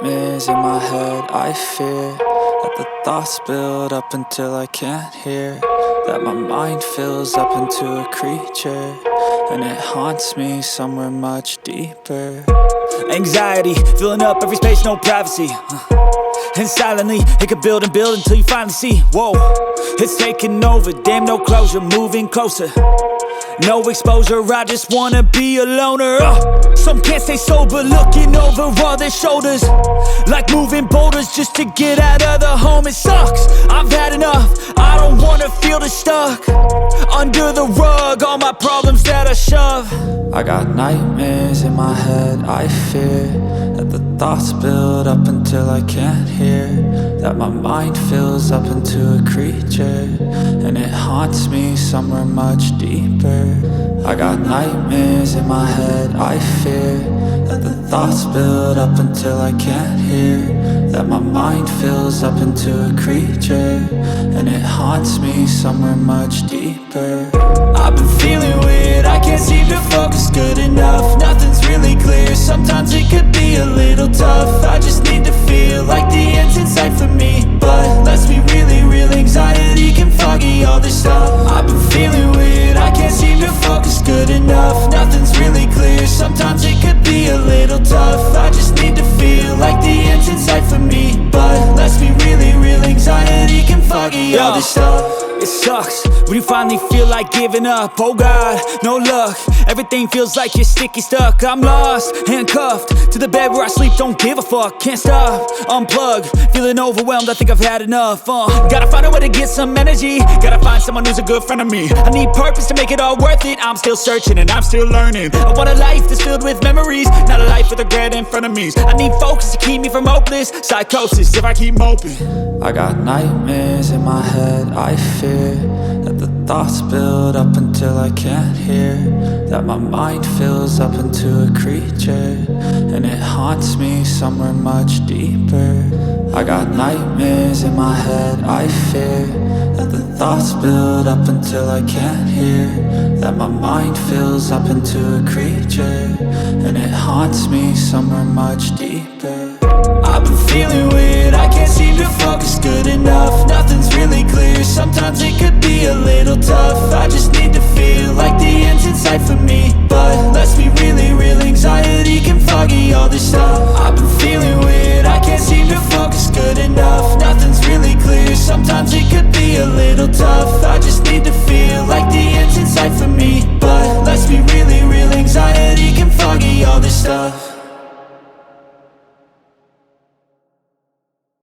nightmares in my head. I fear that the thoughts build up until I can't hear, that my mind fills up into a creature, and it haunts me somewhere much deeper. Anxiety, filling up every space, no privacy. And silently, it could build and build until you finally see, whoa, it's taking over, damn, no closure, moving closer. No exposure, I just wanna be a loner. Some can't stay sober, looking over all their shoulders, like moving boulders just to get out of the home. It sucks, I've had enough, I don't wanna feel the stuck under the rug, all my problems that I shove. I got nightmares in my head. I fear that the thoughts build up until I can't hear, that my mind fills up into a creature, and it haunts me somewhere much deeper. I got nightmares in my head. I fear that the thoughts build up until I can't hear, that my mind fills up into a creature, and it haunts me somewhere much deeper. I've been feeling weird, I can't seem to focus good enough. Nothing's really clear, sometimes it could be a little tough. I just need to feel like the end's in sight for me, but let's be really real, anxiety can foggy all this stuff. I've been feeling weird, I can't seem to focus good enough. Nothing's really clear, sometimes it could be a little tough. I just need to feel like the end's in sight for me, but let's be really real, anxiety can foggy all this stuff. It sucks when you finally feel like giving up. Oh God, no luck, everything feels like you're sticky stuck. I'm lost, handcuffed to the bed where I sleep, don't give a fuck. Can't stop, unplug, feeling overwhelmed, I think I've had enough. Gotta find a way to get some energy, gotta find someone who's a good friend of me. I need purpose to make it all worth it, I'm still searching and I'm still learning. I want a life that's filled with memories, not a life with regret and frenemies. I need focus to keep me from hopeless psychosis if I keep moping. I got nightmares in my head. I fear that the thoughts build up until I can't hear, that my mind fills up into a creature, and it haunts me somewhere much deeper. I got nightmares in my head. I fear that the thoughts build up until I can't hear, that my mind fills up into a creature, and it haunts me somewhere much deeper. I've been feeling weird, I can't seem to focus good enough. Nothing's really clear, sometimes it could be a little tough. I just need to feel like the end's in sight for me, but let's be really real, anxiety can foggy all this stuff. I've been feeling weird, I can't seem to focus good enough. Nothing's really clear, sometimes it could be a little tough. I just need to feel like the end's in sight for me, but let's be really real, anxiety can foggy all this stuff.